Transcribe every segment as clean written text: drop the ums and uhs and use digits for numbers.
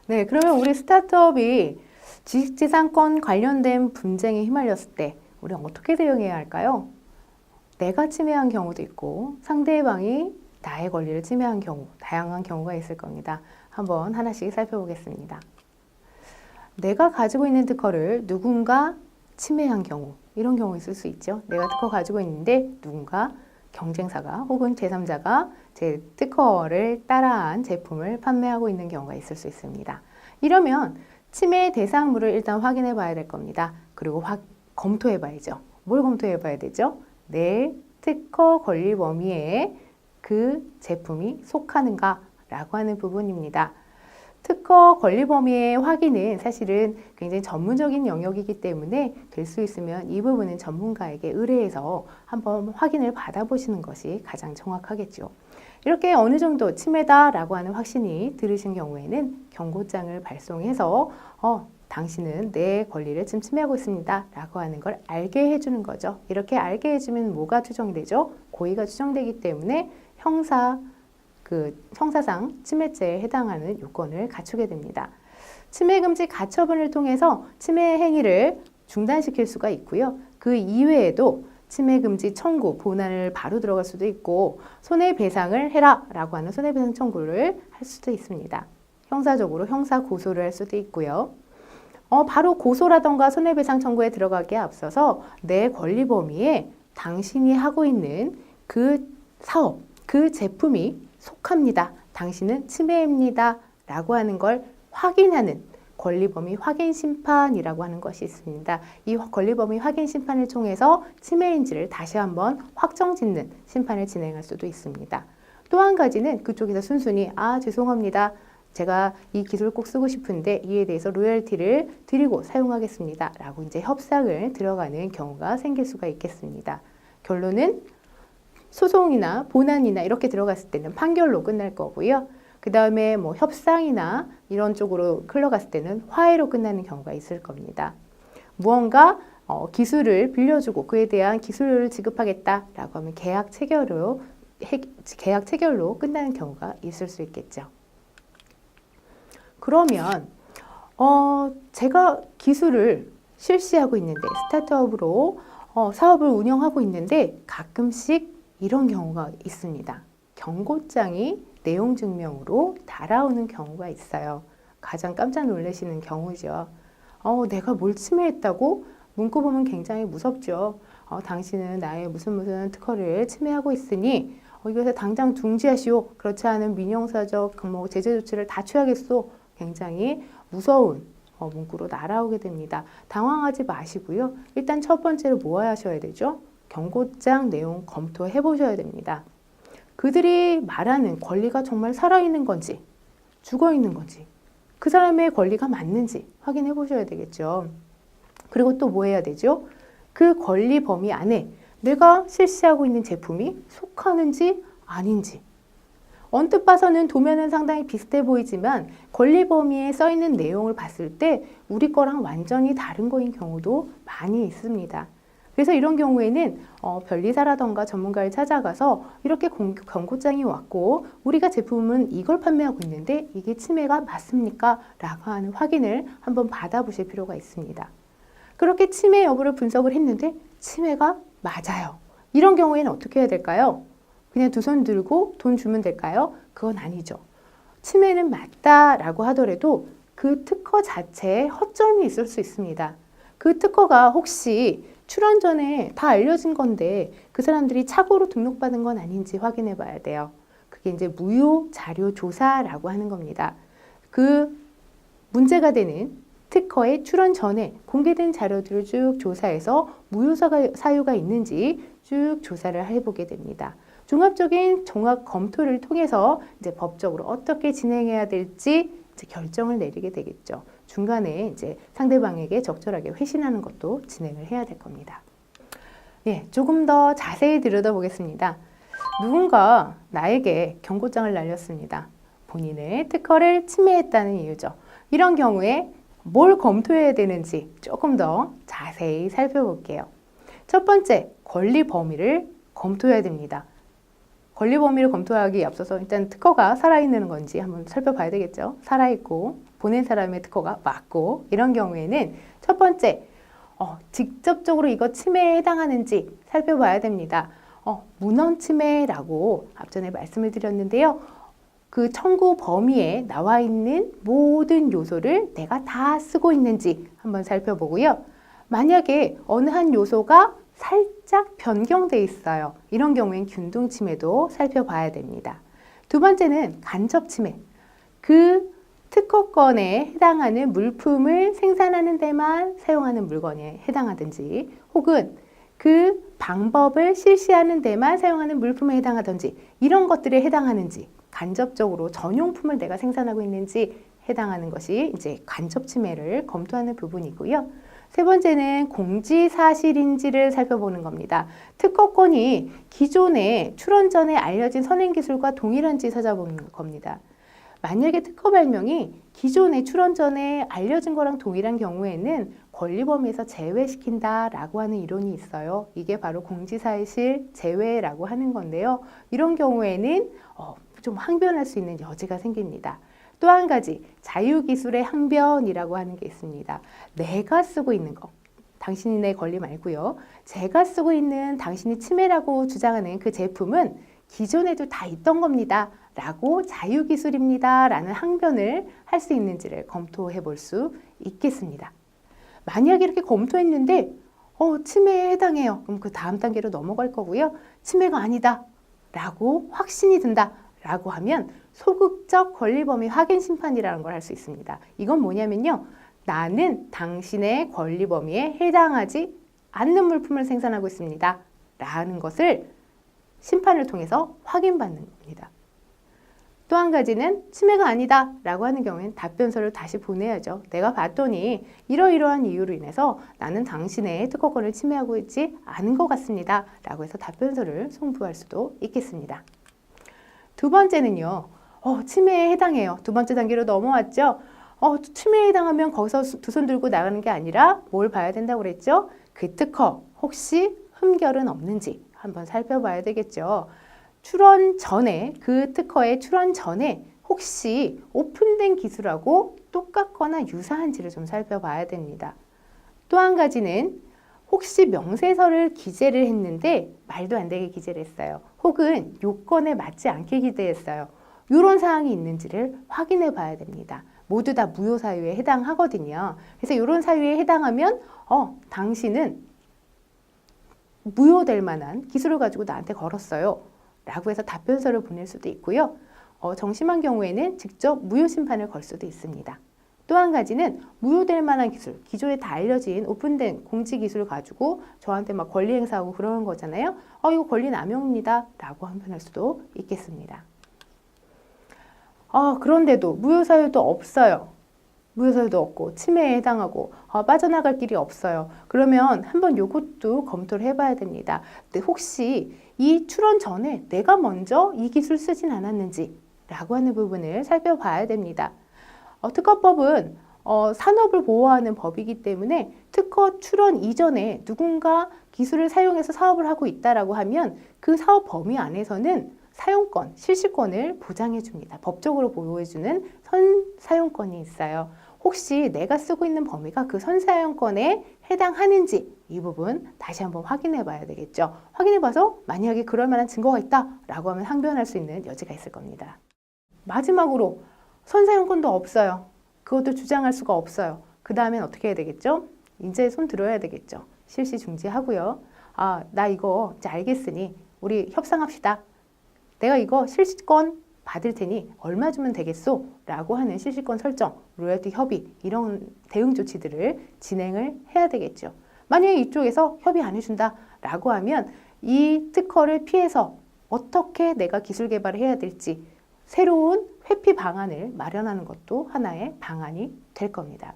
네, 그러면 우리 스타트업이 지식재산권 관련된 분쟁에 휘말렸을 때 우리는 어떻게 대응해야 할까요? 내가 침해한 경우도 있고 상대방이 나의 권리를 침해한 경우, 다양한 경우가 있을 겁니다. 한번 하나씩 살펴보겠습니다. 내가 가지고 있는 특허를 누군가 침해한 경우, 이런 경우 있을 수 있죠. 내가 특허 가지고 있는데 누군가 경쟁사가 혹은 제3자가 제 특허를 따라한 제품을 판매하고 있는 경우가 있을 수 있습니다. 이러면 침해 대상물을 일단 확인해 봐야 될 겁니다. 그리고 검토해 봐야죠. 뭘 검토해 봐야 되죠? 내 특허 권리 범위에 그 제품이 속하는가 라고 하는 부분입니다. 특허 권리 범위의 확인은 사실은 굉장히 전문적인 영역이기 때문에 될 수 있으면 이 부분은 전문가에게 의뢰해서 한번 확인을 받아보시는 것이 가장 정확하겠죠. 이렇게 어느 정도 침해다라고 하는 확신이 들으신 경우에는 경고장을 발송해서 당신은 내 권리를 지금 침해하고 있습니다 라고 하는 걸 알게 해주는 거죠. 이렇게 알게 해주면 뭐가 추정이 되죠? 고의가 추정되기 때문에 형사상 침해죄에 해당하는 요건을 갖추게 됩니다. 침해금지 가처분을 통해서 침해 행위를 중단시킬 수가 있고요. 그 이외에도 침해금지 청구, 본안을 바로 들어갈 수도 있고 손해배상을 해라 라고 하는 손해배상 청구를 할 수도 있습니다. 형사적으로 형사 고소를 할 수도 있고요. 바로 고소라던가 손해배상 청구에 들어가기에 앞서서 내 권리 범위에 당신이 하고 있는 그 사업, 그 제품이 속합니다. 당신은 침해입니다. 라고 하는 걸 확인하는 권리범위 확인 심판이라고 하는 것이 있습니다. 이 권리범위 확인 심판을 통해서 침해인지를 다시 한번 확정짓는 심판을 진행할 수도 있습니다. 또 한 가지는 그쪽에서 순순히 죄송합니다. 제가 이 기술을 꼭 쓰고 싶은데 이에 대해서 로열티를 드리고 사용하겠습니다. 라고 이제 협상을 들어가는 경우가 생길 수가 있겠습니다. 결론은 소송이나 본안이나 이렇게 들어갔을 때는 판결로 끝날 거고요. 그 다음에 뭐 협상이나 이런 쪽으로 흘러갔을 때는 화해로 끝나는 경우가 있을 겁니다. 무언가 기술을 빌려주고 그에 대한 기술료를 지급하겠다라고 하면 계약 체결로 끝나는 경우가 있을 수 있겠죠. 그러면 제가 기술을 실시하고 있는데 스타트업으로 사업을 운영하고 있는데 가끔씩 이런 경우가 있습니다. 경고장이 내용 증명으로 달아오는 경우가 있어요. 가장 깜짝 놀라시는 경우죠. 내가 뭘 침해했다고? 문구 보면 굉장히 무섭죠. 당신은 나의 무슨 특허를 침해하고 있으니 이것을 당장 중지하시오. 그렇지 않은 민형사적 제재 조치를 다 취하겠소. 굉장히 무서운 문구로 날아오게 됩니다. 당황하지 마시고요. 일단 첫 번째로 뭐 하셔야 되죠? 경고장 내용 검토해 보셔야 됩니다. 그들이 말하는 권리가 정말 살아있는 건지 죽어있는 건지 그 사람의 권리가 맞는지 확인해 보셔야 되겠죠. 그리고 또 뭐 해야 되죠? 그 권리 범위 안에 내가 실시하고 있는 제품이 속하는지 아닌지 언뜻 봐서는 도면은 상당히 비슷해 보이지만 권리 범위에 써 있는 내용을 봤을 때 우리 거랑 완전히 다른 거인 경우도 많이 있습니다. 그래서 이런 경우에는 변리사라던가 전문가를 찾아가서 이렇게 경고장이 왔고 우리가 제품은 이걸 판매하고 있는데 이게 침해가 맞습니까? 라고 하는 확인을 한번 받아보실 필요가 있습니다. 그렇게 침해 여부를 분석을 했는데 침해가 맞아요. 이런 경우에는 어떻게 해야 될까요? 그냥 두 손 들고 돈 주면 될까요? 그건 아니죠. 침해는 맞다라고 하더라도 그 특허 자체에 허점이 있을 수 있습니다. 그 특허가 혹시 출원 전에 다 알려진 건데 그 사람들이 착오로 등록받은 건 아닌지 확인해 봐야 돼요. 그게 이제 무효 자료 조사라고 하는 겁니다. 그 문제가 되는 특허의 출원 전에 공개된 자료들을 쭉 조사해서 무효 사유가 있는지 쭉 조사를 해보게 됩니다. 종합적인 종합 검토를 통해서 이제 법적으로 어떻게 진행해야 될지 이제 결정을 내리게 되겠죠. 중간에 이제 상대방에게 적절하게 회신하는 것도 진행을 해야 될 겁니다. 조금 더 자세히 들여다보겠습니다. 누군가 나에게 경고장을 날렸습니다. 본인의 특허를 침해했다는 이유죠. 이런 경우에 뭘 검토해야 되는지 조금 더 자세히 살펴볼게요. 첫 번째, 권리 범위를 검토해야 됩니다. 권리 범위를 검토하기에 앞서서 일단 특허가 살아있는 건지 한번 살펴봐야 되겠죠. 살아있고 보낸 사람의 특허가 맞고, 이런 경우에는 첫 번째, 직접적으로 이거 침해에 해당하는지 살펴봐야 됩니다. 문헌 침해라고 앞전에 말씀을 드렸는데요. 그 청구 범위에 나와 있는 모든 요소를 내가 다 쓰고 있는지 한번 살펴보고요. 만약에 어느 한 요소가 살짝 변경돼 있어요. 이런 경우엔 균등 침해도 살펴봐야 됩니다. 두 번째는 간접 침해. 그 특허권에 해당하는 물품을 생산하는 데만 사용하는 물건에 해당하든지, 혹은 그 방법을 실시하는 데만 사용하는 물품에 해당하든지, 이런 것들에 해당하는지, 간접적으로 전용품을 내가 생산하고 있는지 해당하는 것이 이제 간접 침해를 검토하는 부분이고요. 세 번째는 공지사실인지를 살펴보는 겁니다. 특허권이 기존에 출원 전에 알려진 선행기술과 동일한지 찾아보는 겁니다. 만약에 특허 발명이 기존에 출원 전에 알려진 거랑 동일한 경우에는 권리 범위에서 제외시킨다라고 하는 이론이 있어요. 이게 바로 공지사실 제외라고 하는 건데요. 이런 경우에는 좀 항변할 수 있는 여지가 생깁니다. 또 한 가지, 자유기술의 항변이라고 하는 게 있습니다. 내가 쓰고 있는 거, 당신의 권리 말고요. 제가 쓰고 있는 당신이 침해라고 주장하는 그 제품은 기존에도 다 있던 겁니다. 라고 자유기술입니다. 라는 항변을 할 수 있는지를 검토해 볼 수 있겠습니다. 만약에 이렇게 검토했는데 침해에 해당해요. 그럼 그 다음 단계로 넘어갈 거고요. 침해가 아니다. 라고 확신이 든다. 라고 하면 소극적 권리범위 확인 심판이라는 걸 할 수 있습니다. 이건 뭐냐면요. 나는 당신의 권리 범위에 해당하지 않는 물품을 생산하고 있습니다. 라는 것을 심판을 통해서 확인받는 겁니다. 또 한 가지는 침해가 아니다 라고 하는 경우에는 답변서를 다시 보내야죠. 내가 봤더니 이러이러한 이유로 인해서 나는 당신의 특허권을 침해하고 있지 않은 것 같습니다. 라고 해서 답변서를 송부할 수도 있겠습니다. 두 번째는요. 침해에 해당해요. 두 번째 단계로 넘어왔죠. 침해에 해당하면 거기서 두 손 들고 나가는 게 아니라 뭘 봐야 된다고 그랬죠? 그 특허 혹시 흠결은 없는지 한번 살펴봐야 되겠죠. 출원 전에, 그 특허의 출원 전에 혹시 오픈된 기술하고 똑같거나 유사한지를 좀 살펴봐야 됩니다. 또 한 가지는 혹시 명세서를 기재를 했는데 말도 안 되게 기재를 했어요. 혹은 요건에 맞지 않게 기재했어요. 이런 사항이 있는지를 확인해 봐야 됩니다. 모두 다 무효 사유에 해당하거든요. 그래서 이런 사유에 해당하면 당신은 무효될 만한 기술을 가지고 나한테 걸었어요. 라고 해서 답변서를 보낼 수도 있고요. 정심한 경우에는 직접 무효 심판을 걸 수도 있습니다. 또 한 가지는 무효될 만한 기술, 기존에 다 알려진 오픈된 공지 기술을 가지고 저한테 막 권리 행사하고 그러는 거잖아요. 이거 권리 남용입니다. 라고 항변할 수도 있겠습니다. 그런데도 무효 사유도 없어요. 무효 사유도 없고 침해에 해당하고 빠져나갈 길이 없어요. 그러면 한번 요것도 검토를 해봐야 됩니다. 근데 혹시 이 출원 전에 내가 먼저 이 기술 쓰진 않았는지 라고 하는 부분을 살펴봐야 됩니다. 특허법은 산업을 보호하는 법이기 때문에 특허 출원 이전에 누군가 기술을 사용해서 사업을 하고 있다라고 하면 그 사업 범위 안에서는 사용권, 실시권을 보장해 줍니다. 법적으로 보호해주는 선사용권이 있어요. 혹시 내가 쓰고 있는 범위가 그 선사용권에 해당하는지 이 부분 다시 한번 확인해 봐야 되겠죠. 확인해 봐서 만약에 그럴 만한 증거가 있다라고 하면 항변할 수 있는 여지가 있을 겁니다. 마지막으로 선사용권도 없어요. 그것도 주장할 수가 없어요. 그 다음엔 어떻게 해야 되겠죠? 이제 손 들어야 되겠죠. 실시 중지하고요. 나 이거 이제 알겠으니 우리 협상합시다. 내가 이거 실시권 받을 테니 얼마 주면 되겠소? 라고 하는 실시권 설정, 로열티 협의 이런 대응 조치들을 진행을 해야 되겠죠. 만약에 이쪽에서 협의 안 해준다 라고 하면 이 특허를 피해서 어떻게 내가 기술 개발을 해야 될지 새로운 회피 방안을 마련하는 것도 하나의 방안이 될 겁니다.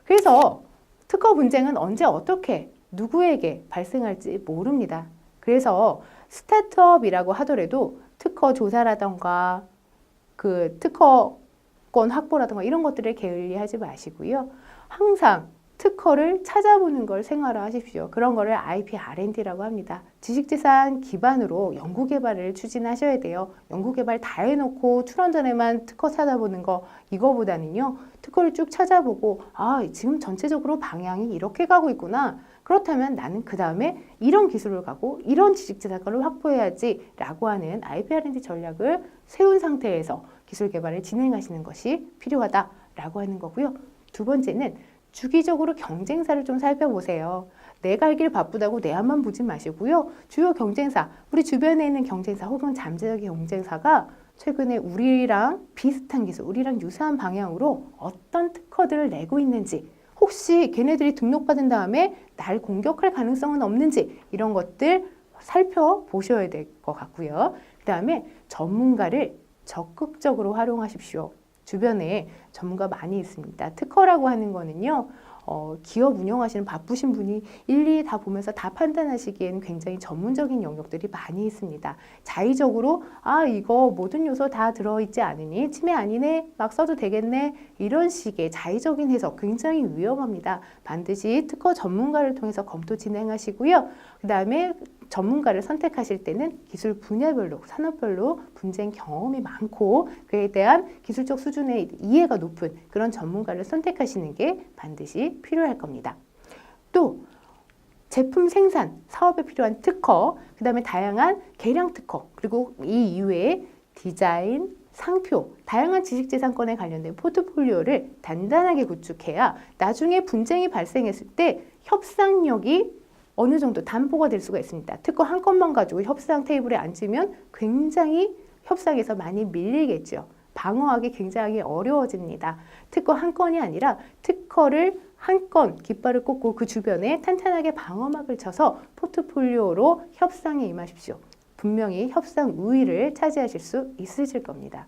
그래서 특허 분쟁은 언제 어떻게 누구에게 발생할지 모릅니다. 그래서 스타트업이라고 하더라도 특허 조사라던가 그 특허권 확보라던가 이런 것들을 게을리하지 마시고요. 항상 특허를 찾아보는 걸 생활화하십시오. 그런 거를 IP R&D라고 합니다. 지식재산 기반으로 연구개발을 추진하셔야 돼요. 연구개발 다 해놓고 출원 전에만 특허 찾아보는 거, 이거보다는요, 특허를 쭉 찾아보고, 아, 지금 전체적으로 방향이 이렇게 가고 있구나. 그렇다면 나는 그 다음에 이런 기술을 가고 이런 지식재산권을 확보해야지 라고 하는 IP R&D 전략을 세운 상태에서 기술 개발을 진행하시는 것이 필요하다라고 하는 거고요. 두 번째는 주기적으로 경쟁사를 좀 살펴보세요. 내가 할 길 바쁘다고 내 앞만 보지 마시고요. 주요 경쟁사, 우리 주변에 있는 경쟁사 혹은 잠재적인 경쟁사가 최근에 우리랑 비슷한 기술, 우리랑 유사한 방향으로 어떤 특허들을 내고 있는지, 혹시 걔네들이 등록받은 다음에 날 공격할 가능성은 없는지, 이런 것들 살펴보셔야 될 것 같고요. 그 다음에 전문가를 적극적으로 활용하십시오. 주변에 전문가 많이 있습니다. 특허라고 하는 거는요, 기업 운영하시는 바쁘신 분이 일일이 다 보면서 다 판단하시기에는 굉장히 전문적인 영역들이 많이 있습니다. 자의적으로 아, 이거 모든 요소 다 들어있지 않으니 침해 아니네, 막 써도 되겠네, 이런 식의 자의적인 해석 굉장히 위험합니다. 반드시 특허 전문가를 통해서 검토 진행하시고요. 그 다음에 전문가를 선택하실 때는 기술 분야별로, 산업별로 분쟁 경험이 많고 그에 대한 기술적 수준의 이해가 높은 그런 전문가를 선택하시는 게 반드시 필요할 겁니다. 또 제품 생산, 사업에 필요한 특허, 그 다음에 다양한 개량 특허, 그리고 이 이외에 디자인, 상표, 다양한 지식재산권에 관련된 포트폴리오를 단단하게 구축해야 나중에 분쟁이 발생했을 때 협상력이 어느 정도 담보가 될 수가 있습니다. 특허 한 건만 가지고 협상 테이블에 앉으면 굉장히 협상에서 많이 밀리겠죠. 방어하기 굉장히 어려워집니다. 특허 한 건이 아니라 특허를 한 건 깃발을 꽂고 그 주변에 탄탄하게 방어막을 쳐서 포트폴리오로 협상에 임하십시오. 분명히 협상 우위를 차지하실 수 있으실 겁니다.